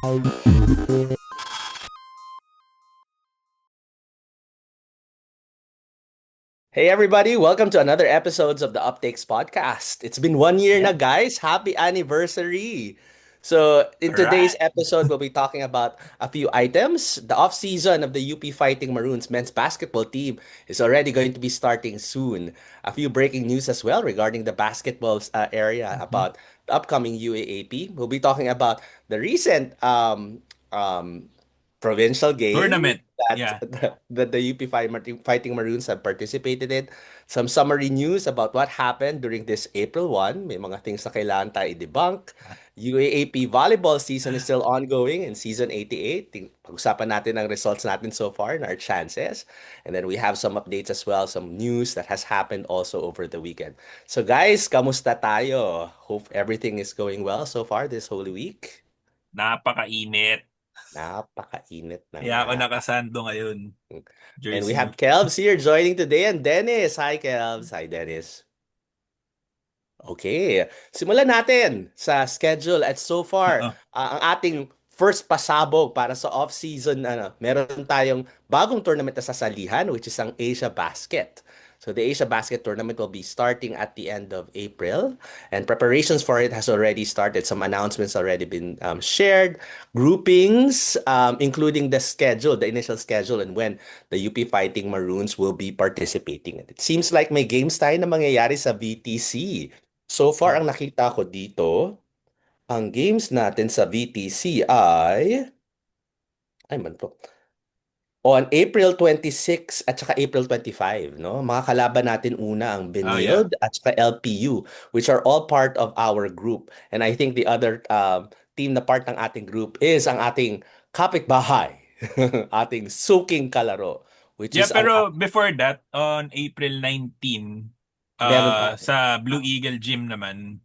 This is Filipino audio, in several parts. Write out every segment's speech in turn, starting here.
Hey everybody, welcome to another episodes of the Uptakes podcast. It's been 1 year na Yep. guys. Happy anniversary. So, in All today's right. episode, we'll be talking about a few items. The off-season of the UP Fighting Maroons men's basketball team is already going to be starting soon. A few breaking news as well regarding the basketball area Mhm. about the upcoming UAAP. We'll be talking about the recent um, provincial game Tournament. that Yeah. the UP Fighting Maroons have participated in. Some summary news about what happened during this April 1. May mga things na kailangan tayo i-debunk. UAAP volleyball season is still ongoing in season 88. Pag-usapan natin ang results natin so far and our chances. And then we have some updates as well, some news that has happened also over the weekend. So guys, kamusta tayo? Hope everything is going well so far this Holy Week. Napakainit. Napakainit na Kaya nga. ako nakasando ngayon. And we Jersey. have Kelvs here joining today and Dennis. Hi, Kelvs. Hi, Dennis. Okay, simulan natin sa schedule at so far, Oo. ang ating first pasabog para sa off-season, meron tayong bagong tournament na sasalihan which is ang Asia Basket. So the Asia Basket tournament will be starting at the end of April and preparations for it has already started. Some announcements already been shared, groupings, including the schedule, the initial schedule and when the UP Fighting Maroons will be participating. It seems like may games tayo na mangyayari sa VTC. So far, ang nakita ko dito, ang games natin sa VTC ay man to, on April 26 at saka April 25, no? Mga kalaban natin una ang Oh, yeah. Benilde at saka LPU, which are all part of our group. And I think the other team na part ng ating group is ang ating kapitbahay, ating suking kalaro, which Yeah, is ang pero before that, on April 19, meron tayo. sa Blue Eagle Gym naman,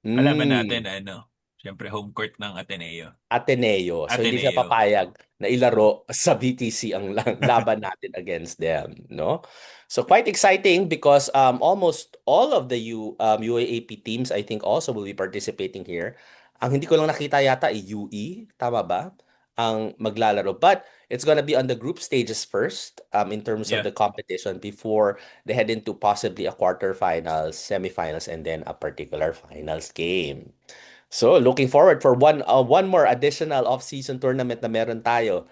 kalaban natin, Mm. syempre home court ng Ateneo. Ateneo. So hindi siya Ateneo. papayag na ilaro sa VTC ang laban natin against them, no? So quite exciting because almost all of the UAAP teams I think also will be participating here. Ang hindi ko lang nakita yata ay UE, tama ba? Ang maglalaro. But it's gonna be on the group stages first in terms of Yeah. the competition before they head into possibly a quarterfinals, semifinals, and then a particular finals game. So, looking forward for one more additional off-season tournament na meron tayo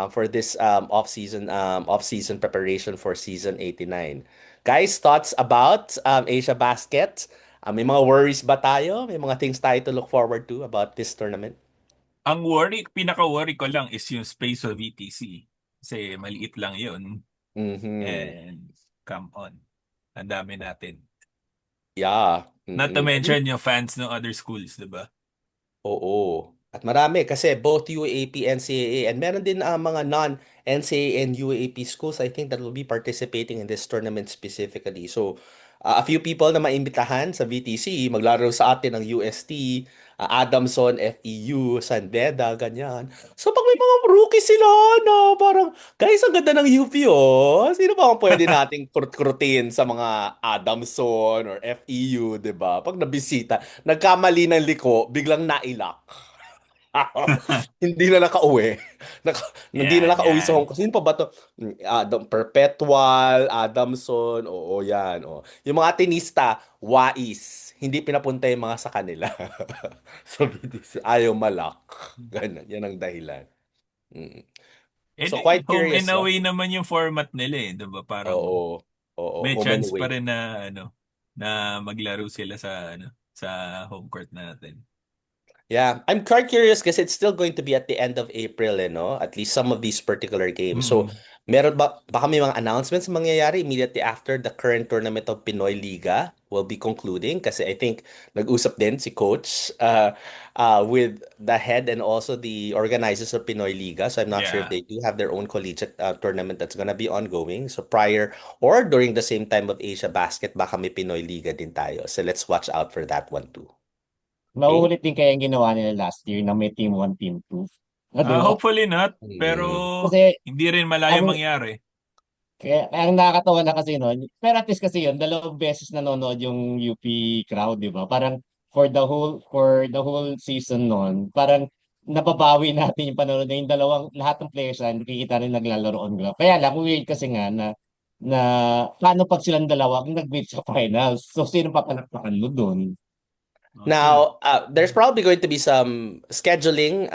for this off-season preparation for season 89. Guys, thoughts about Asia Basket? May mga worries ba tayo? May mga things tayo to look forward to about this tournament? Ang pinaka-worry ko lang is yung space of VTC. Kasi maliit lang yun. Mhm. And come on. Ang dami natin. Yeah. Not to Mm-mm. mention yung fans ng other schools, di ba? Oo. At marami kasi both UAP, NCAA, and meron din mga non-NCAA and UAP schools I think that will be participating in this tournament specifically. So, a few people na maimbitahan sa VTC, maglaro sa atin ng UST, Adamson, FEU, San Beda, ganyan. So, pag may mga rookie sila na parang, guys, ang ganda ng UP, oh. Sino ba ang pwede nating kurut-kurutin sa mga Adamson or FEU, di ba? Pag nabisita, nagkamali ng liko, biglang nailak. Hindi na nakauwi. Hindi na Yan, nakauwi sa Hong yan. Kong. Sino pa ba to? Perpetual, Adamson, oo yan. Oh. Yung mga tenista, wais. Hindi pinapunta yung mga sa kanila. So, ayaw malak. Ganun. Yan ang dahilan. Mm. And So, quite home curious, and no? away naman yung format nila eh, 'di ba? Parang Oo. Oo. may Home and chance pa away. rin na na maglaro sila sa sa home court natin. Yeah, I'm quite curious kasi it's still going to be at the end of April, no? At least some of these particular games. So, Mm. meron ba baka may mga announcements mangyayari immediately after the current tournament of Pinoy Liga will be concluding kasi I think nag-usap din si coach with the head and also the organizers of Pinoy Liga. So, I'm not sure if Yeah. they do have their own collegiate tournament that's gonna be ongoing. So, prior or during the same time of Asia Basket, baka may Pinoy Liga din tayo. So, let's watch out for that one too. Okay? Mauulit din kaya yung ginawa nila last year na may team 1, team 2. Di ba? Hopefully not, pero Mm. Kasi hindi rin malayong ang mangyari. ang nakakatawa na kasi no, pero at least kasi yun, dalawang beses nanonood yung UP crowd, di ba? Parang for the whole season noon, parang nababawi natin yung panonood na yung lahat ng players na nakikita rin naglalaro on ground. Kaya lang, weird kasi nga na paano pag silang dalawa ang nag-meet sa finals? So, sino papalakpakan mo dun? True. Now, there's probably going to be some scheduling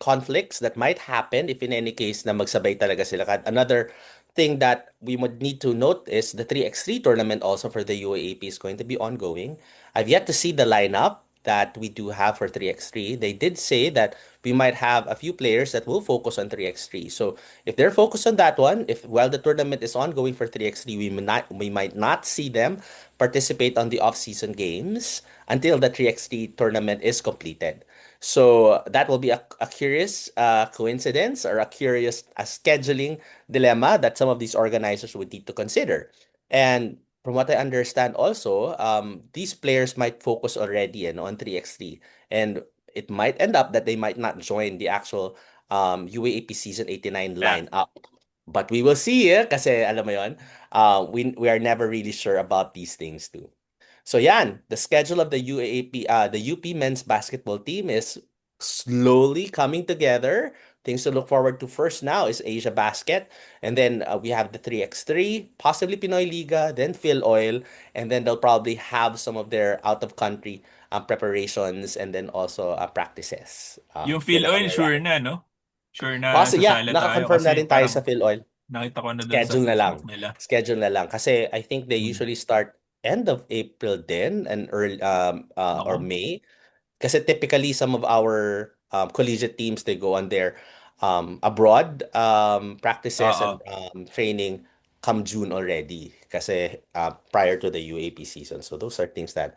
conflicts that might happen if in any case na magsabay talaga sila. Another thing that we would need to note is the 3x3 tournament also for the UAAP is going to be ongoing. I've yet to see the lineup that we do have for 3x3. They did say that we might have a few players that will focus on 3x3. So if they're focused on that one, if while the tournament is ongoing for 3x3, we might not see them participate on the off-season games until the 3x3 tournament is completed. So that will be a curious coincidence or a curious scheduling dilemma that some of these organizers would need to consider. And from what I understand also, these players might focus already on 3x3. And it might end up that they might not join the actual UAAP Season 89 Yeah. lineup. But we will see kasi alam mo yon, we are never really sure about these things too. So yan, the schedule of the UAAP, the UP men's basketball team is slowly coming together. Things to look forward to first now is Asia Basket, and then we have the 3x3, possibly Pinoy Liga, then Phil Oil, and then they'll probably have some of their out of country preparations and then also practices. Yung Yun Phil ang Oil, sure mangyayari. na, no? Sure na Yeah, sasala tayo naka-confirm na kasi rin tayo parang sa Phil Oil. nakita ko na dun sa Schedule na lang. Facebook nila. Schedule na lang. Kasi I think they Hmm. usually start end of April din and early or Ako. May. Kasi typically some of our collegiate teams they go on their abroad practices Oo. and training come June already. Kasi prior to the UAP season. So those are things that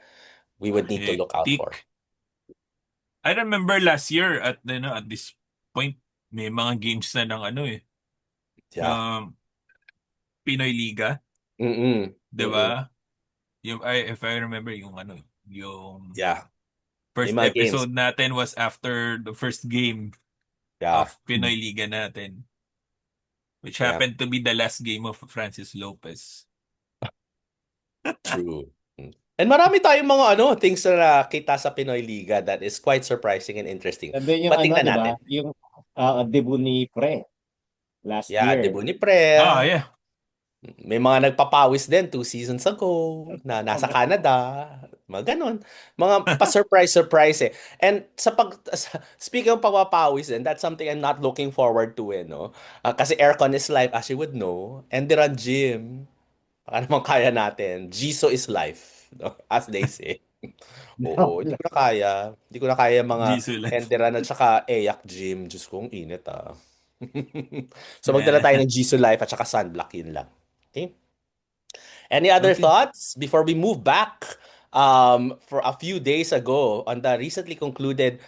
we would need to look out for. Hectic. I remember last year at this point may mga games na ng Yeah. Pinoy Liga, Mm-mm. 'di Mm-mm. ba? If I remember yung Yeah. May first mga games. episode natin was after the first game Yeah. of Pinoy Liga natin, which Yeah. happened to be the last game of Francis Lopez. True. And marami tayong mga things na nakita sa Pinoy Liga that is quite surprising and interesting. Nandun yung But tingnan di ba? natin. Yung debut ni Pre last Yeah, year. Debo ni Pre. Yeah. May mga nagpapawis din 2 seasons ago na nasa Canada. Mga ganon. Mga pa-surprise eh. And speaking of pagpapawis din, that's something I'm not looking forward to no? Kasi aircon is life as you would know. And Run Gym. Baka naman kaya natin. Jiso is life. No? As they say. Oo, hindi ko na kaya. Hindi ko na kaya mga Jisoo life. Enderan at saka Eyak Gym. Diyos kong init So magdala tayo ng Jisoo Life at saka Sunblock, yun lang. Okay? Any other Okay. thoughts before we move back for a few days ago on the recently concluded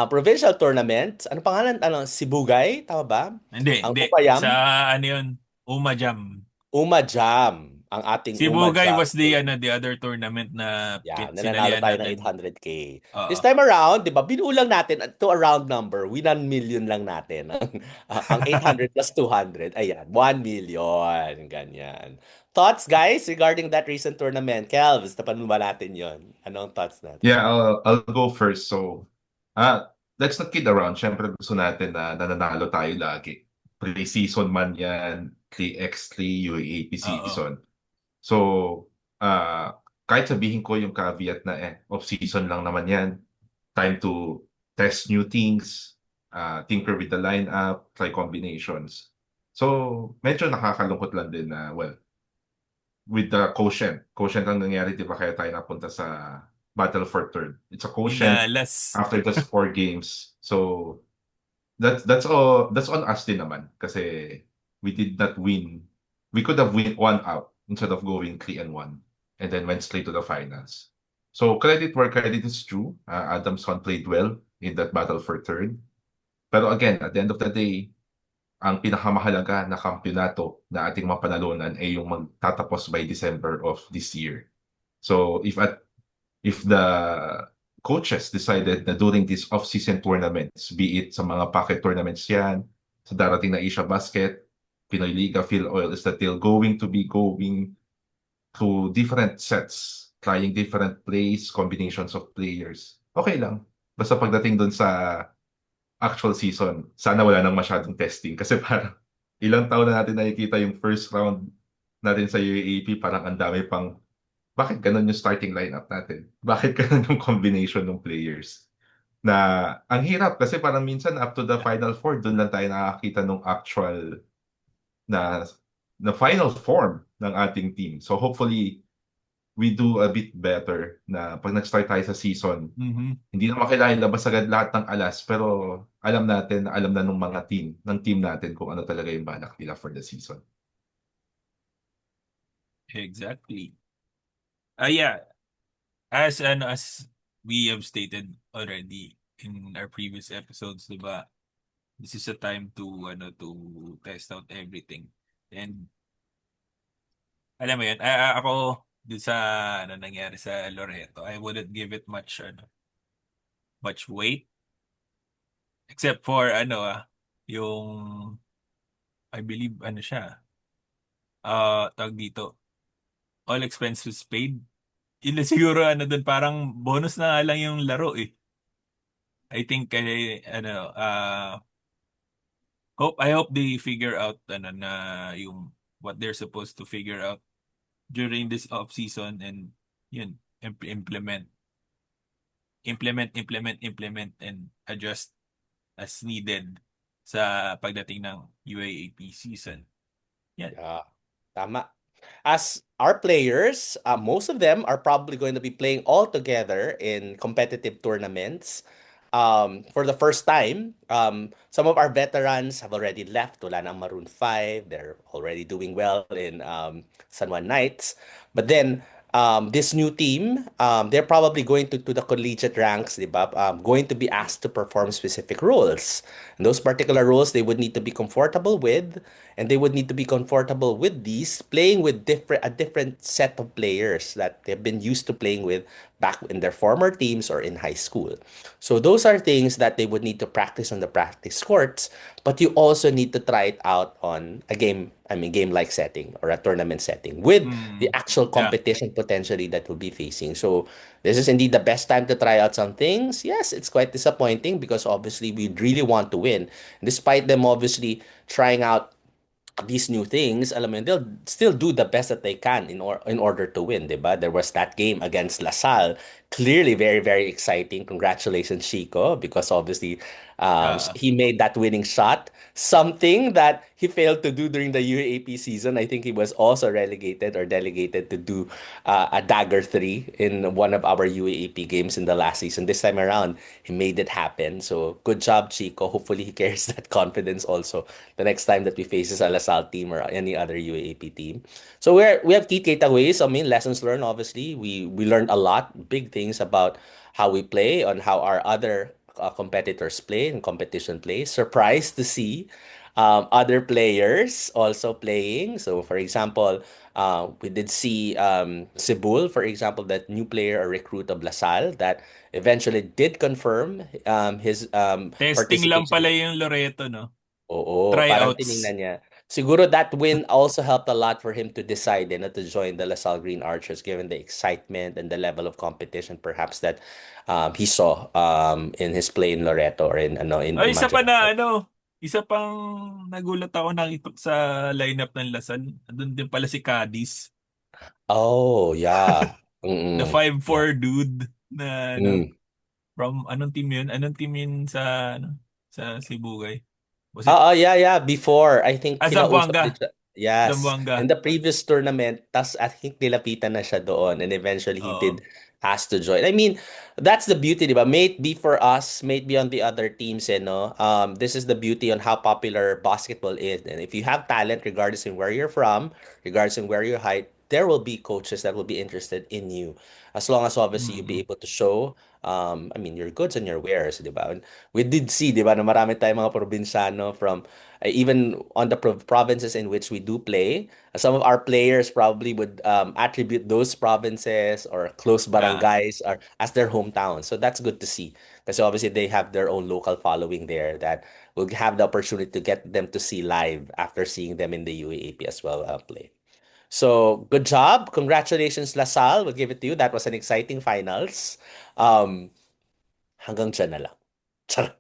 provincial tournament? Ano pangalan? Sibugay? Tama ba? Hindi. Ang Upayam? Sa yun? Umajam. Umajam. Ang ating Sibugay Umajam. was the other tournament na Yeah, nanalo sinalihan tayo natin. ng 800K. Oo. This time around, di ba, binulang natin to a round number. 1 million lang natin. Ang 800 plus 200, ayan, 1 million. Ganyan. Thoughts, guys, regarding that recent tournament? Kelvs, tapan mo ba natin yon? Anong thoughts natin? Yeah, I'll go first. So, let's not kid around. Siyempre gusto natin na nananalo tayo lagi. Pre-season man yan, 3x3, UAAP season. So, kahit sabihin ko yung caveat na off-season lang naman yan, time to test new things, tinker with the lineup, try combinations. So, medyo nakakalungkot lang din na, well, with the quotient ang nangyari, di ba, kaya tayo napunta sa Battle for Third. It's a quotient after just 4 games. So, that's on us din naman kasi we did not win. We could have won out instead of going 3-1 and then went straight to the finals. So credit where credit is due. Adamson played well in that battle for third. Pero again, at the end of the day, ang pinakamahalaga na kampyonato na ating mapanalunan ay yung magtatapos by December of this year. So if the coaches decided na during these off-season tournaments, be it sa mga pocket tournaments yan, sa darating na Asia Basket, Pinoy Liga, Phil Oil, is that they're going to be going to different sets, trying different plays, combinations of players. Okay lang. Basta pagdating dun sa actual season, sana wala nang masyadong testing kasi parang ilang taon na natin nakikita yung first round natin sa UAAP, parang ang dami pang bakit ganun yung starting lineup natin? Bakit ganun yung combination ng players? Na ang hirap kasi parang minsan up to the final four, doon lang tayo nakakita ng actual na na final form ng ating team. So hopefully we do a bit better na pag nag-start tayo sa season, Mhm. hindi naman kailangan labas agad lahat ng alas, pero alam natin, alam na ng mga ng team natin kung ano talaga yung balak nila for the season. Exactly. Yeah, as we have stated already in our previous episodes, 'di ba? This is a time to test out everything. And alam mo 'yun, ako dun sa nangyari sa Loreto, I wouldn't give it much weight except for yung I believe siya, tawag dito, all expenses paid. Yun lang siguro dun, parang bonus na nga lang yung laro eh. I think I hope they figure out na yung what they're supposed to figure out during this off season, and yun implement and adjust as needed sa pagdating ng UAAP season. Yan. Yeah, tama. As our players, most of them are probably going to be playing all together in competitive tournaments. For the first time, some of our veterans have already left. Wala ng Maroon 5. They're already doing well in San Juan Knights. But then, this new team, they're probably going to the collegiate ranks, di ba? Going to be asked to perform specific roles. And those particular roles, they would need to be comfortable with, and they would need to be comfortable with these playing with a different set of players that they've been used to playing with back in their former teams or in high school. So those are things that they would need to practice on the practice courts, but you also need to try it out on a game-like setting or a tournament setting with the actual Yeah. competition potentially that will be facing. So this is indeed the best time to try out some things. Yes, it's quite disappointing because obviously we really want to win. Despite them obviously trying out these new things, alam mo yun, they'll still do the best that they can in order to win, 'di ba? There was that game against LaSalle, clearly very very exciting. Congratulations, Chico, because obviously Uh, he made that winning shot, something that he failed to do during the UAP season. I think he was also relegated or delegated to do a dagger 3 in one of our UAP games in the last season. This time around, he made it happen. So good job, Chico. Hopefully he carries that confidence also the next time that we faces a LaSalle team or any other UAAP team. So we have key takeaways. I mean, lessons learned. Obviously, we learned a lot, big things about how we play, on how our other competitors play and competition plays. Surprised to see other players also playing. So, for example, we did see Cebu, for example, that new player or recruit of LaSalle that eventually did confirm his testing lang participation. pala yung Loreto, no? Oo, parang Tryouts. tiningnan niya. Siguro that win also helped a lot for him to decide na to join the LaSalle Green Archers given the excitement and the level of competition perhaps that he saw in his play in Loreto or in Ay, isa pa Imagine. isa pang nagulat ako nakita sa lineup ng Lasal. Andun din pala si Cadiz. Oh, yeah. The Mm-mm. Yeah. 5'4" dude na Mm. from anong team yun? Anong team yun sa Sibugay? Was it Yeah. Before, I think kinausap din Zamboanga? siya. Yes. In Zamboanga. the previous tournament, tas I think nilapitan na siya doon and eventually he Oo. did ask to join. I mean, that's the beauty, di ba? May it be for us, may it be on the other teams, no? This is the beauty on how popular basketball is. And if you have talent, regardless in where you're from, regardless in where you're height, there will be coaches that will be interested in you. As long as obviously you be Mm-mm. able to show, your goods and your wares, di ba? We did see, di ba, na marami tayong mga probinsyano from even on the provinces in which we do play. Some of our players probably would attribute those provinces or close Yeah. barangays or as their hometown. So that's good to see because obviously they have their own local following there that will have the opportunity to get them to see live after seeing them in the UAAP as well play. So good job. Congratulations, LaSalle. We'll give it to you. That was an exciting finals. Um, hanggang dyan na lang. Charot.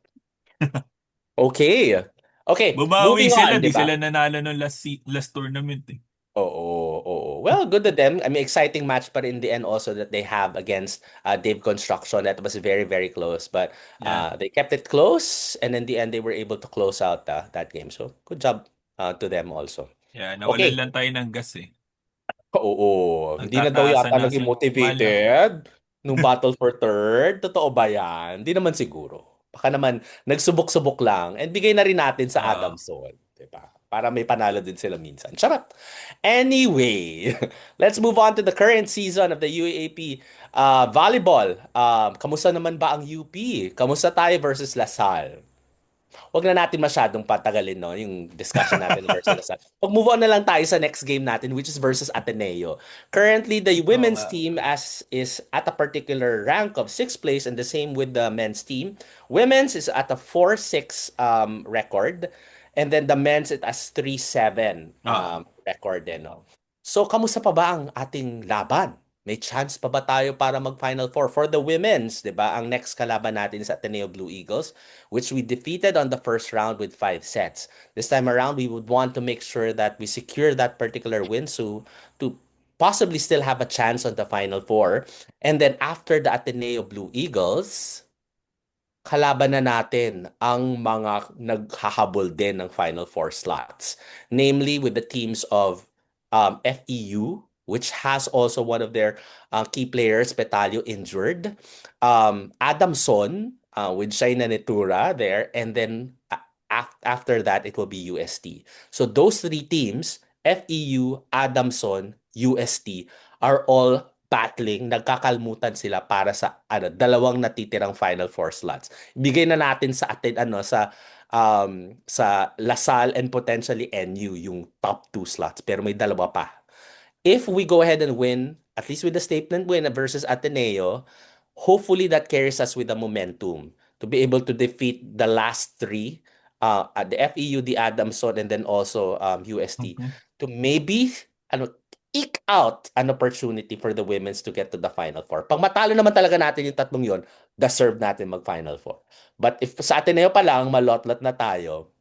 Okay. Okay, Bumawi moving sila, on, di di ba? sila nanalo ng last tournament eh. Oo. Well, good to them. I mean, exciting match, but in the end also that they have against Dave Construction. That was very, very close. But Yeah. they kept it close, and in the end, they were able to close out that game. So, good job to them also. Yeah, nawalan Okay. lang tayo ng gas eh. Oo. Hindi na daw Nagtataasa yata na naging mahal na. motivated nung Battle for Third. Totoo ba yan? Hindi naman siguro. Baka naman nagsubok-subok lang and bigay na rin natin sa Oo. Adamson. Diba? Para may panalo din sila minsan. Charot. Anyway, let's move on to the current season of the UAAP volleyball. Kamusta naman ba ang UP? Kamusta tayo versus Lasal? Wag na natin masyadong patagalin, no, yung discussion natin versus Lasal. Pag-move on na lang tayo sa next game natin, which is versus Ateneo. Currently, the Oo women's nga. team is at a particular rank of 6th place, and the same with the men's team. Women's is at a 4-6 record, and then the men's it as 3-7 Oo. record din, no? So, kamusta pa ba ang ating laban? May chance pa ba tayo para mag-Final Four? For the women's, di ba? Ang next kalaban natin is Ateneo Blue Eagles, which we defeated on the first round with 5 sets. This time around, we would want to make sure that we secure that particular win so to possibly still have a chance on the Final Four. And then after the Ateneo Blue Eagles, kalaban na natin ang mga naghahabol din ng Final Four slots. Namely with the teams of FEU, which has also one of their key players, Petalio, injured. Adamson, with Shaina Netura there. And then after that, it will be UST. So those three teams, FEU, Adamson, UST, are all battling, nagkakalmutan sila para sa dalawang natitirang Final Four slots. Ibigay na natin sa atin sa Lasal and potentially NU yung top 2 slots pero may dalawa pa. If we go ahead and win, at least with the statement win versus Ateneo, hopefully that carries us with the momentum to be able to defeat the last three, the FEU, the Adamson, and then also UST, Mhm. to maybe ano, eke out an opportunity for the women's to get to the Final Four. Pag matalo naman talaga natin yung tatlong yon, deserve natin mag-Final Four. But if sa Ateneo pa lang, malot-lot na tayo,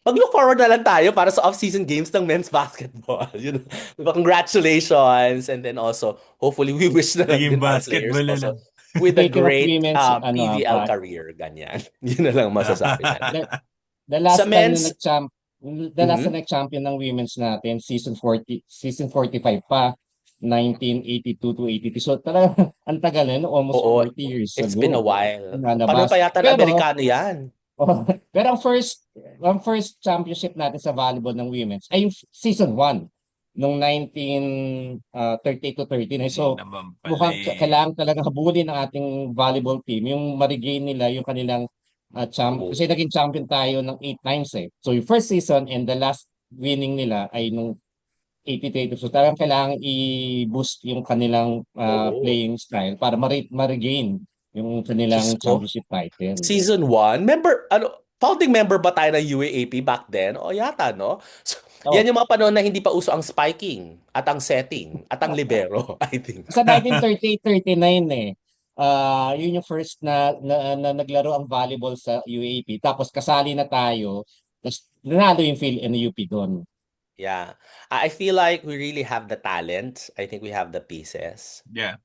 mag-look forward na lang tayo para sa off-season games ng men's basketball. You know? Diba? Congratulations. And then also, hopefully, we wish na lang Naging din our players basketball na lang. also with a Speaking of great women's, PVL career. Ganyan. Yun na lang masasabi natin. the, the Sa last lang na men's, mhm. nag-champion ng women's natin, season 45 pa, 1982 to 83. So talaga, ang tagal na, no? Almost Oo, 40 years it's been a ago. while. Paano Nanabas. pa yata na Pero, Amerikano yan? pero ang first championship natin sa volleyball ng women's ay yung season 1 noong 1930 to 39. Yun So, naman pala mukhang eh. kailangan talaga habulin ng ating volleyball team yung ma-regain nila yung kanilang Oo. kasi naging champion tayo ng 8 times eh. So, yung first season and the last winning nila ay nung 82. So, talagang kailangan i-boost yung kanilang Oo. playing style para ma-regain yung Diyos kanilang ko. championship title. Season 1, founding member ba tayo ng UAAP back then? O yata, no? So, yan Oh, yung mga panahon na hindi pa uso ang spiking at ang setting at ang libero, I think. sa 1938-39 eh. Yun yung first na naglaro ang volleyball sa UAP. Tapos kasali na tayo. Tapos nanalo yung Phil and UP doon. Yeah. I feel like we really have the talent. I think we have the pieces. Yeah.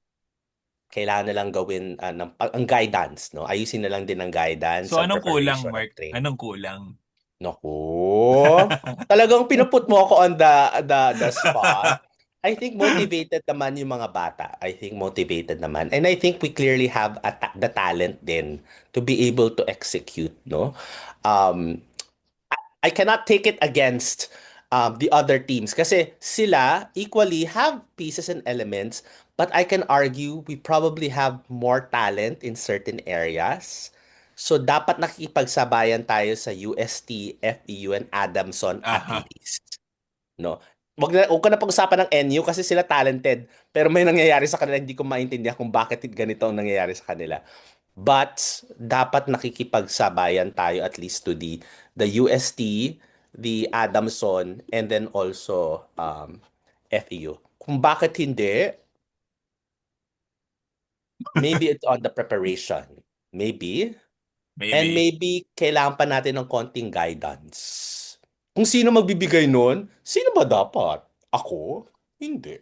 Kailangan na lang gawin ang guidance, no? Ayusin na lang din ang guidance, So ang anong kulang, preparation, ang Mark? training. Anong kulang? Naku. Talagang pinuput mo ako on the spot. I think motivated naman yung mga bata. I think motivated naman. And I think we clearly have the talent din to be able to execute, no? Um, I cannot take it against the other teams kasi sila equally have pieces and elements, but I can argue we probably have more talent in certain areas. So dapat nakikipagsabayan tayo sa UST, FEU, and Adamson at Aha. least. No? Wag ko na pag-usapan ng NU kasi sila talented, pero may nangyayari sa kanila, hindi ko maintindihan kung bakit ganito ang nangyayari sa kanila. But dapat nakikipagsabayan tayo at least to the UST, the Adamson, and then also FEU. Kung bakit hindi, maybe it's on the preparation. Maybe. And Maybe. maybe kailangan pa natin ng konting guidance. Kung sino magbibigay nun, sino ba dapat? Ako? Hindi.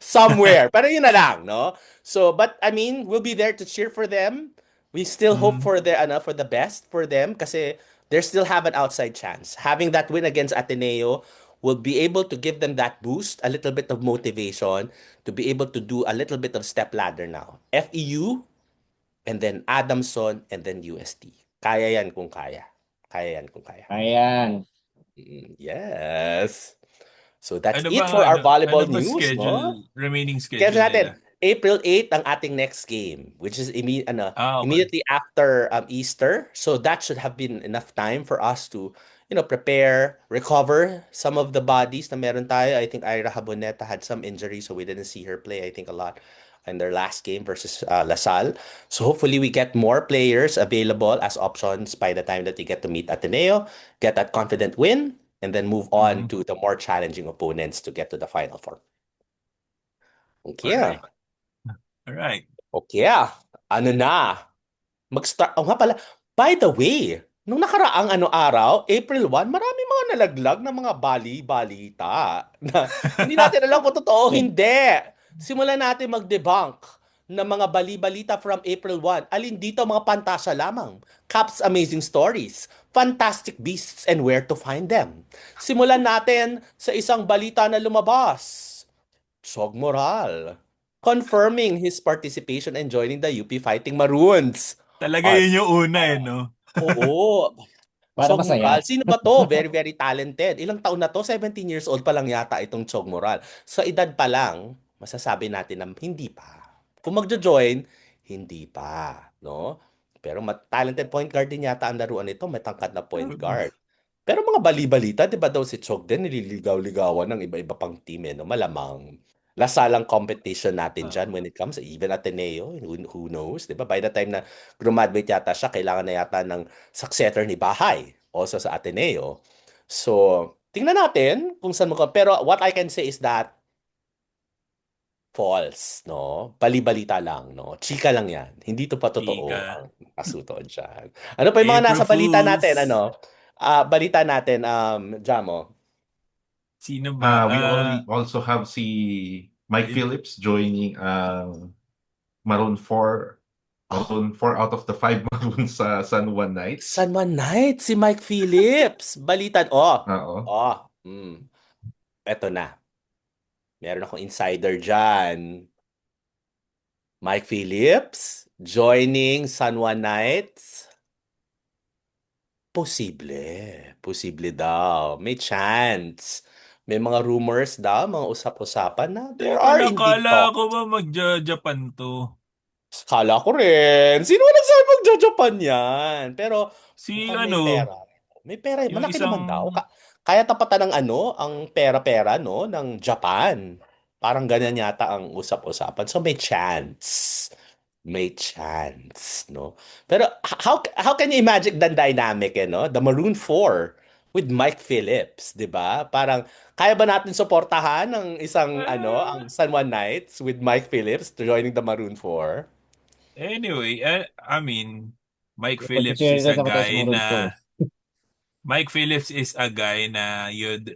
Somewhere. Pero yun na lang, no? So, but I mean, we'll be there to cheer for them. We still hope Mm. for the best for them kasi they still have an outside chance. Having that win against Ateneo will be able to give them that boost, a little bit of motivation to be able to do a little bit of step ladder now. FEU and then Adamson and then UST. Kaya yan kung kaya. Kaya yan kung kaya. Ayan. Yes. So that's Ano it ba for our ano volleyball ba news, no? remaining Schedule schedule natin, nila? April 8 ang ating next game, which is Okay. immediately after Easter. So that should have been enough time for us to, prepare, recover some of the bodies na meron tayo. I think Ira Haboneta had some injury, so we didn't see her play, I think, a lot in their last game versus LaSalle. So hopefully we get more players available as options by the time that we get to meet Ateneo, get that confident win, and then move on Mhm. to the more challenging opponents to get to the Final Four. Okay. Alright. Alright. Okay. Ano na? Mag-start. Oh nga pala. By the way, nung nakaraang araw, April 1, marami mga nalaglag na mga bali-balita na hindi natin alam kung totoo o hindi. Simulan natin mag-debunk ng mga bali-balita from April 1. Alin dito mga pantasya lamang? Caps Amazing Stories, Fantastic Beasts and Where to Find Them. Simulan natin sa isang balita na lumabas. Chog Moral, confirming his participation and joining the UP Fighting Maroons. Talaga Ay, yun yung una no? oo. Para Chog masaya. Moral. Sino ba to? Very, very talented. Ilang taon na to? 17 years old pa lang yata itong Chog Moral. Sa edad pa lang, masasabi natin na hindi pa. Kung magjo-join, hindi pa. No? Pero talented point guard din yata ang laruan nito. May tangkad na point guard. Pero mga bali-balita, di ba daw si Chog din nililigaw-ligawan ng iba-iba pang team no? Malamang. Lasalang competition natin dyan when it comes, even Ateneo, who knows, di ba? By the time na graduate yata siya, kailangan na yata ng successor ni Bahay, also sa Ateneo. So, tingnan natin kung saan pero what I can say is that false, no? Bali-balita lang, no? Chika lang yan. Hindi to pa totoo Chika. ang kasutoon dyan. Ano pa yung mga April nasa balita natin, Fools. balita natin, Jamo? Sino ba? We also have si Mike Phillips joining Maroon 4. Maroon 4 out of the 5 Maroons sa San Juan Knights. San Juan Knights, si Mike Phillips. Balitan, Oo. Eto na. Meron akong insider dyan. Mike Phillips joining San Juan Knights. Posible. Posible daw. May chance. May mga rumors daw, mga usap-usapan na there are indeed Kala talks. ko ba magja-Japan to? Kala ko rin. Sino ba nagsabi magja-Japan yan? Pero Si mukhang may pera. May pera. yung Malaki naman daw. isang Kaya tapatan ng ang pera-pera, no? Ng Japan. Parang ganyan yata ang usap-usapan. So may chance. May chance, no? Pero how can you imagine the dynamic, no? The Maroon 4 with Mike Phillips, 'di ba? Parang kaya ba natin suportahan ng isang ang San Juan Knights with Mike Phillips joining the Maroon 4? anyway, I mean, Mike Phillips Pag-share is na a naman tayo sa guy Maroon 4. na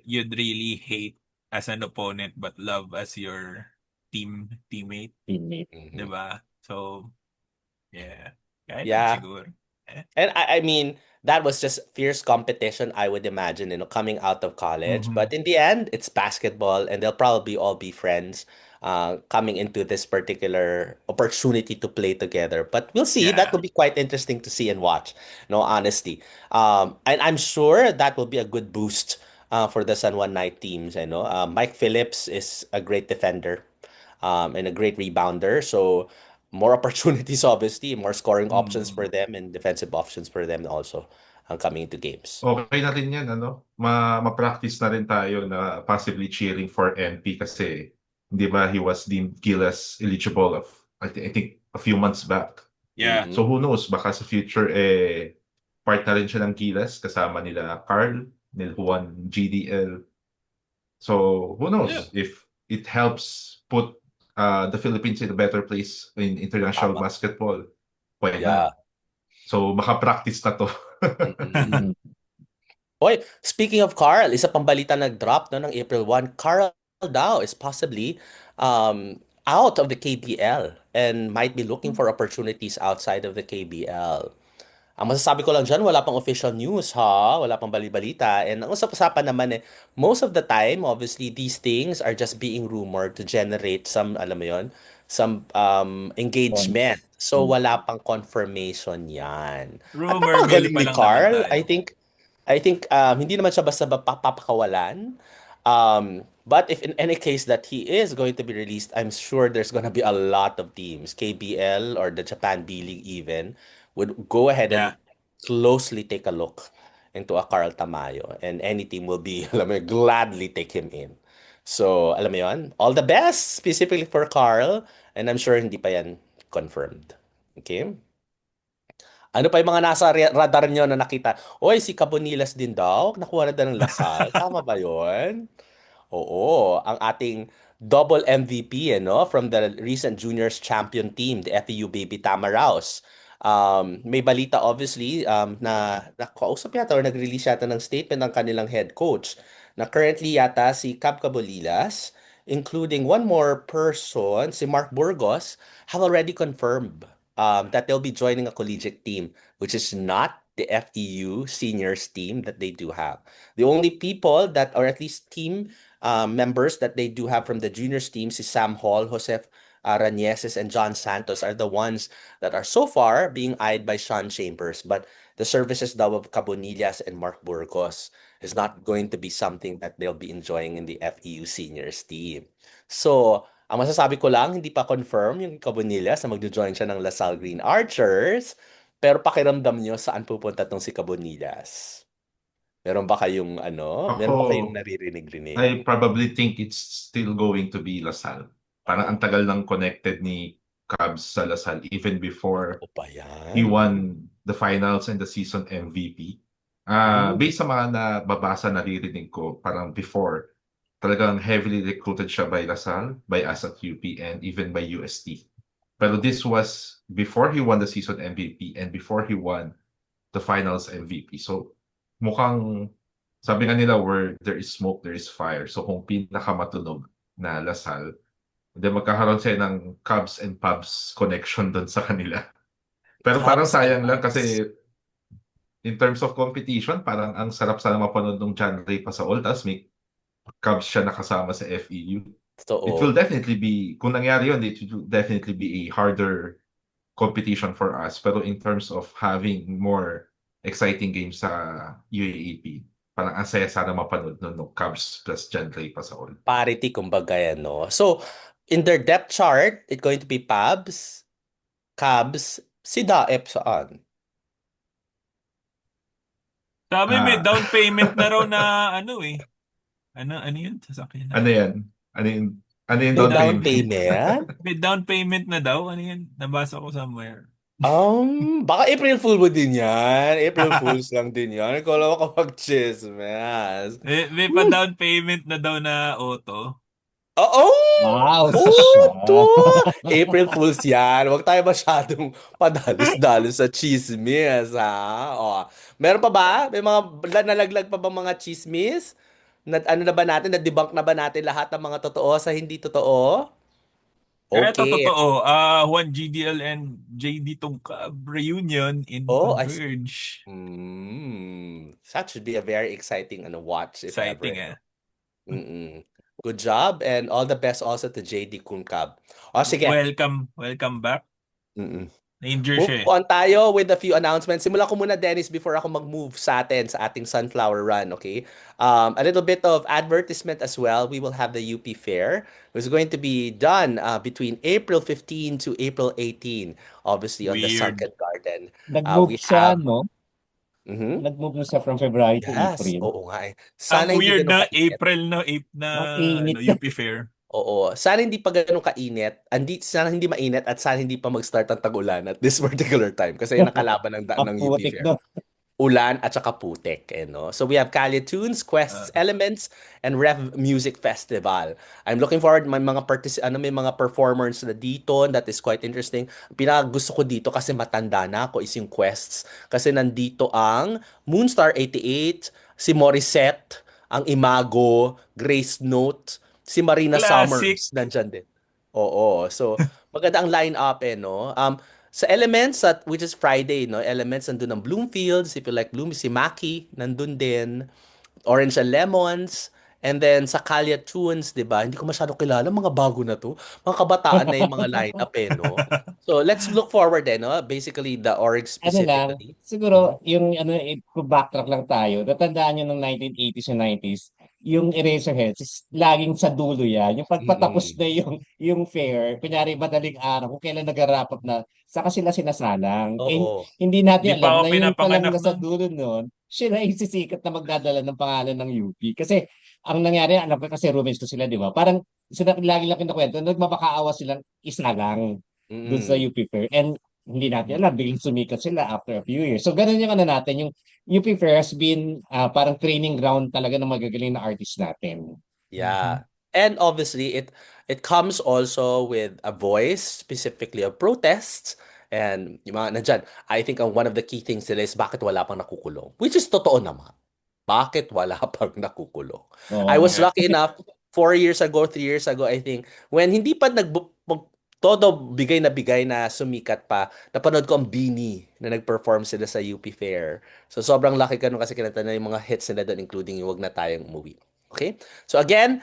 you'd really hate as an opponent but love as your teammate, Teammate. 'di ba? So, yeah. Kahit Yeah. siguro. And I mean, that was just fierce competition, I would imagine, coming out of college. Mhm. But in the end, it's basketball, and they'll probably all be friends coming into this particular opportunity to play together. But we'll see. That Yeah. will be quite interesting to see and watch, no, honestly. And I'm sure that will be a good boost for the San Juan Knight teams. Mike Phillips is a great defender and a great rebounder. So more opportunities, obviously, more scoring options for them and defensive options for them also coming into games. Okay na rin yan, ma-practice na rin tayo na possibly cheering for NP kasi, di ba, he was deemed Gilas eligible I think a few months back. Yeah. So who knows, baka sa future, part na rin siya ng Gilas kasama nila Carl, nila Juan GDL. So who knows if it helps put the Philippines in a better place in international Tama. basketball. Why Yeah. not? So, makapractice na to. Mm-mm. Oy, speaking of Carl, isa pang balita nag-drop no, ng April 1, Carl daw is possibly out of the KBL and might be looking for opportunities outside of the KBL. Ang masasabi ko lang dyan, wala pang official news ha, wala pang bali-balita. And ang usap-usapan naman most of the time, obviously, these things are just being rumored to generate some, alam mo yon, some engagement. So wala pang confirmation yan. At Rumor mill napakagaling pa ni lang naman Carl. tayo. I think hindi naman siya basta papakawalan. But if in any case that he is going to be released, I'm sure there's going to be a lot of teams, KBL or the Japan B League even, would go ahead and Yeah. closely take a look into a Carl Tamayo. And any team will be, alam mo, gladly take him in. So, alam mo yun, all the best specifically for Carl. And I'm sure hindi pa yan confirmed. Okay? Ano pa yung mga nasa radar nyo na nakita? Oy, si Cabonilas din daw. Nakuha na daw ng Lasal. Tama ba yun? Oo, ang ating double MVP, from the recent juniors champion team, the FEU Baby Tamaraos. May balita obviously na nakausap yata or nag-release yata ng statement ng kanilang head coach na currently yata si Cab Cabolilas, including one more person, si Mark Burgos, have already confirmed that they'll be joining a collegiate team, which is not the FEU seniors team that they do have. The only people that, or at least team members that they do have from the juniors teams is Sam Hall, Josef Ranieses, and John Santos are the ones that are so far being eyed by Sean Chambers. But the services daw of Cabonillas and Mark Burgos is not going to be something that they'll be enjoying in the FEU seniors team. So, ang masasabi ko lang, hindi pa confirm yung Cabonillas na magjo-join siya ng LaSalle Green Archers. Pero pakiramdam nyo saan pupunta tong si Cabonillas? Meron ba kayong meron ba kayong Ako, naririnig-rinig? I probably think it's still going to be Lasal. Parang ang tagal nang connected ni Cubs sa Lasal even before O ba he yan? won the finals and the season MVP. Based sa mga nababasa, naririnig ko, parang before, talagang heavily recruited siya by Lasal, by ASAC UP, and even by UST. Pero this was before he won the season MVP and before he won the finals MVP. So mukhang, sabi nga nila, where there is smoke, there is fire. So kung pinakamatunog na Lasal, then magkakaroon siya ng Cubs and Pubs connection doon sa kanila. Pero parang Cubs and sayang lang Cubs. kasi in terms of competition, parang ang sarap sana mapanood ng John Ray pa sa all, tapos may Cubs siya nakasama sa FEU. It will Totoo. definitely be, kung nangyari yun, it will definitely be a harder competition for us. Pero in terms of having more exciting games sa UAAP, parang ang saya sana mapanood nun ng Cubs plus John Ray pa sa all. Parity, kumbaga yan, no? So, in their depth chart, it's going to be Pabs, Cubs, si Daep saan? Sabi may Ah. down payment na raw na Ano yun? Sasakyan na. Ano yan? Ano yung May down down payment? payment? May down payment na daw. Ano yun? Nabasa ko somewhere. Baka April Fool mo din yan. April Fools lang din yan. Ikaw lang kapag chismas. May pa down payment na daw na auto. Oo! Wow, To! April Fools yan. Huwag tayo masyadong padalos-dalos sa chismis, ha? O, meron pa ba? May mga nalaglag pa ba mga chismis? Na ba natin? Na-debunk na ba natin lahat ng mga totoo sa hindi totoo? Ito Okay. totoo. Juan GDL and JD Tongkab reunion in Oh, Converge. That should be a very exciting watch if Exciting ever. eh. Mm-mm. Good job and all the best also to JD Kunkab. O sige. Welcome back. Mm-mm. Na-injure Move siya eh. on tayo with a few announcements. Simulan ko muna, Dennis, before ako mag-move sa ating Sunflower Run, okay? A little bit of advertisement as well. We will have the UP Fair. It's going to be done between April 15 to April 18, obviously on the Weird. Sunken Garden. Nag-move We siya, have... no? Mhm. Nag-move na siya from February to Yes, April. oo nga eh. Ang Sana hindi weird ganun na kainit. April na Ang init. UP Fair. Oo. Sana hindi pa ganun kainit. Sana hindi mainit at sana hindi pa mag-start ang tag-ulan at this particular time kasi yung nakalaban ng UP Paputik Fair. doon. Ulan at saka Putek, no? So we have Kalye Tunes, Quests, Ah, Elements, and Rev Music Festival. I'm looking forward may mga performers na dito that is quite interesting. Pinaka gusto ko dito kasi matanda na ako is yung Quests kasi nandito ang Moonstar 88, si Morissette, ang Imago, Grace Note, si Marina classic. Summers nandyan din. Oo. So maganda ang line-up no. Sa Elements which is Friday, no? Elements nandun ng Bloomfields, if you like Bloom, si Maki nandun din. Orange and Lemons. And then sa Kalya Tunes, 'di ba? Hindi ko masyado kilala mga bago na 'to. Mga kabataan na yung mga lineup no. So let's look forward no. Basically the Orange Ano lang, specifically. siguro yung ano, backtrack lang tayo. Natandaan nyo ng 1980s and 90s, yung Eraserheads, laging sa dulo yan. Yung pagpatapos Mm-mm. na yung fair, kunyari madaling araw, kung kailan nag-wrap up na, saka sila sinasalang. Eh, Oo. hindi Di natin pa alam ako na yung palang pinapanganak nasa nun. dulo nun, siya na yung sisikat na magdadala ng pangalan ng UP. Kasi ang nangyari, alam ko kasi roommates ko sila, di ba? Parang sila lagi lang kinakwento, nagmapakaawa silang isa lang dun sa Mm-mm. UP Fair. And hindi natin alam, biglang sumikat sila after a few years. So ganun yung ano natin, yung UP Fair has been parang training ground talaga ng magagaling na artist natin. Mhm. Yeah. And obviously it comes also with a voice specifically of protests and yung mga nandyan. I think one of the key things nila is bakit wala pang nakukulong. Which is totoo naman. Bakit wala pang nakukulong? I Oo was nga. Yeah. lucky enough 4 years ago, 3 years ago, I think, when hindi pa todo bigay na sumikat pa, napanood ko ang Beanie na nag-perform sila sa UP Fair. So sobrang lucky ka nun kasi kinanta na yung mga hits nila doon including yung Wag na Tayong Umuwi. Okay? So again,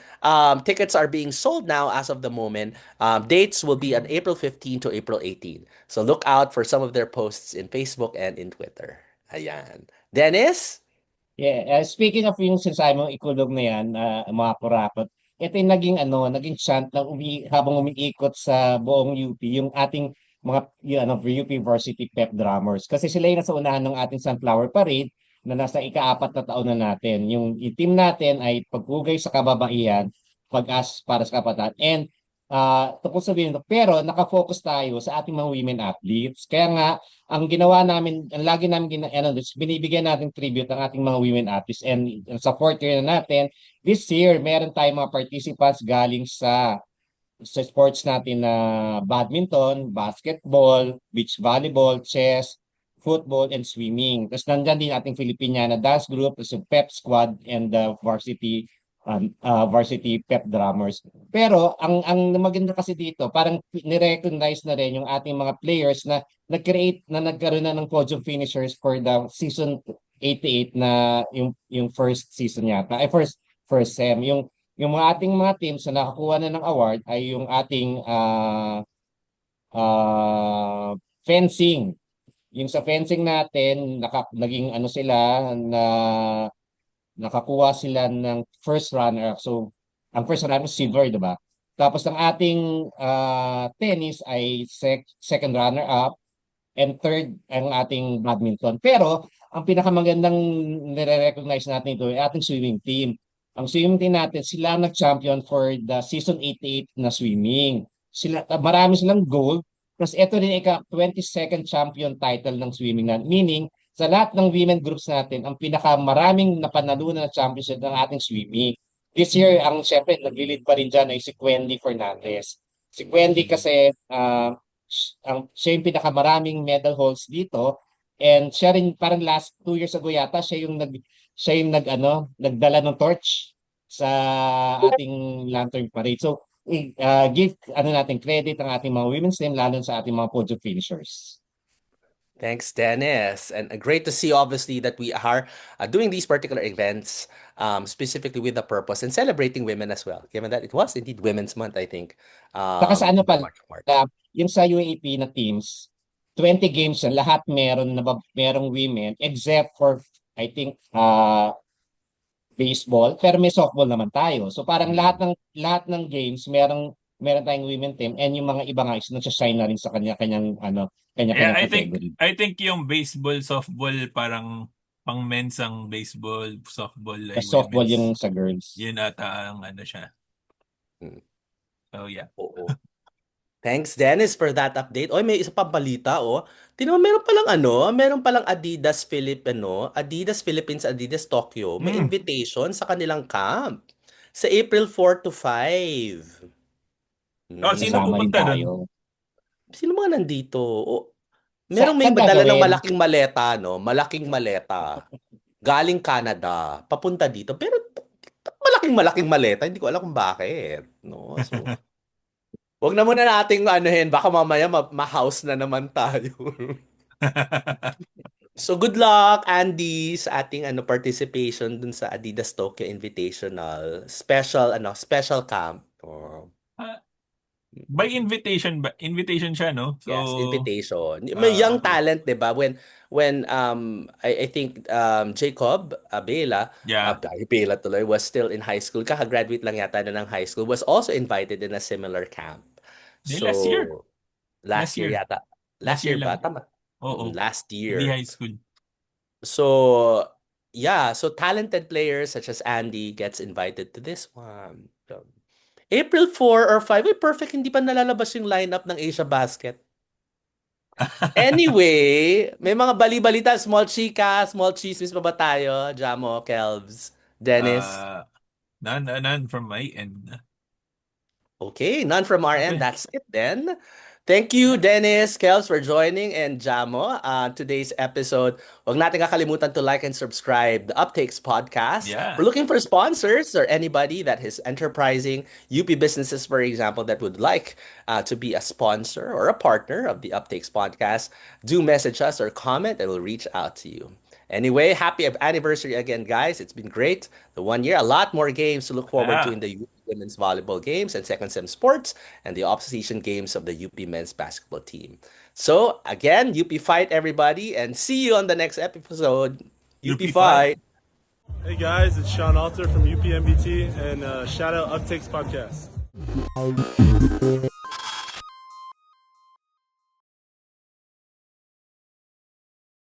tickets are being sold now as of the moment. Dates will be on April 15 to April 18. So look out for some of their posts in Facebook and in Twitter. Ayan. Dennis? Yeah, speaking of yung sinasabi mong ikulog na yan, mga kurakot, ito yung naging ano, naging chant na habang umiikot sa buong UP, yung ating yung, UP Varsity Pep Drummers. Kasi sila yung nasa unahan ng ating Sunflower Parade na nasa ika-4 na taon na natin. Yung team natin ay pagpugay sa kababaihan, pag-as para sa kapatan. And tungkol sabihin, pero nakafocus tayo sa ating mga women athletes. Kaya nga, ang ginawa namin, ang lagi namin binibigyan natin tribute ang ating mga women athletes and sa fourth year na natin, this year, meron tayong mga participants galing sa sports natin na badminton, basketball, beach volleyball, chess, football, and swimming. Tapos nandyan din ating Filipiniana dance group, tapos yung pep squad and the varsity pep drummers. Pero ang maganda kasi dito, parang ni-recognize na rin yung ating mga players na nagkaroon na ng podium finishers for the season 88 na yung first season yata. Ay first sem. Yung mga ating mga teams na nakakuha na ng award ay yung ating fencing. Yung sa fencing natin, naging ano sila na nakakuha sila ng first runner. So, ang first runner silver, di ba? Tapos ang ating tennis ay second runner up and third ang ating badminton. Pero ang pinakamagandang nire-recognize natin ito ay ating swimming team. Ang swimming team natin, sila ang nag-champion for the season 88 na swimming. Marami silang gold. Tapos ito din ika 22nd champion title ng swimming na. Meaning, sa lahat ng women groups natin, ang pinakamaraming napanalunan na championship ng ating swimming. This year, ang syempre, nag-lead pa rin dyan ay si Wendy Fernandez. Si Wendy kasi, siya yung pinakamaraming medal holds dito. And siya rin, parang last 2 years ago yata, nagdala ng torch sa ating lantern parade. So, give natin credit ang ating mga women's team, lalo sa ating mga podium finishers. Thanks, Dennis. And great to see, obviously, that we are doing these particular events specifically with the purpose and celebrating women as well, given that it was indeed Women's Month, I think, Saka sa ano in the pala, month of March. yung sa UAP na teams, 20 games yan, lahat merong women except for I think baseball, pero may softball naman tayo. So parang lahat ng games meron tayong women team and yung mga iba nga is nagsa-shine na rin sa kanya-kanyang Yeah, kanya-kanyang category. I think yung baseball, softball parang pang men's ang baseball, softball ay Tapos softball yung women's. sa girls. Yun ata ang ano siya. Mm. So yeah. Oo. Thanks, Dennis, for that update. Oy, may isa pang balita, oh. Tingnan mo, meron palang Adidas Philippines, Adidas Tokyo. May Hmm. invitation sa kanilang camp sa April 4 to 5. Oh, sino Kasama rin pupunta tayo. doon? Sino mga nandito? Oh, may Saan dala ng gagawin? malaking maleta, no? Malaking maleta. Galing Canada, papunta dito. Pero malaking maleta, hindi ko alam kung bakit. No? So, wag na muna nating anuhin, baka mamaya ma-house na naman tayo. So good luck Andy sa ating participation dun sa Adidas Tokyo Invitational special camp. Oh, By invitation ba? Invitation siya, no? So, yes, invitation. May young okay. talent, 'di ba? When I think Jacob Abela, Yeah. Abela tuloy was still in high school. Kaka-graduate lang yata na ng high school, was also invited in a similar camp. Last year. So last year yata. Last Last year year ba? lang. Tama. Oo. Last Hindi year. high school. So, yeah, so talented players such as Andy gets invited to this one. So, April 4 or 5, perfect, hindi pa nalalabas yung lineup ng Asia Basket. Anyway, may mga bali-balita, small chika, small chismis pa ba tayo? Jamo, Kelvs, Dennis. None from my end. Okay, none from our end. Okay. That's it then. Thank you, Dennis, Kels, for joining, and Jamo. Today's episode, huwag natin kakalimutan to like and subscribe the Uptakes podcast. Yeah. We're looking for sponsors or anybody that is enterprising UP businesses, for example, that would like to be a sponsor or a partner of the Uptakes podcast. Do message us or comment, and we'll reach out to you. Anyway, happy anniversary again, guys. It's been great. The 1 year, a lot more games to look forward to Yeah. in the women's volleyball games and second sem sports and the off-season games of the UP men's basketball team. So, again, UP fight, everybody, and see you on the next episode. UP UP fight. Hey guys, it's Sean Alter from UPMBT, and shout out Uptakes Podcast.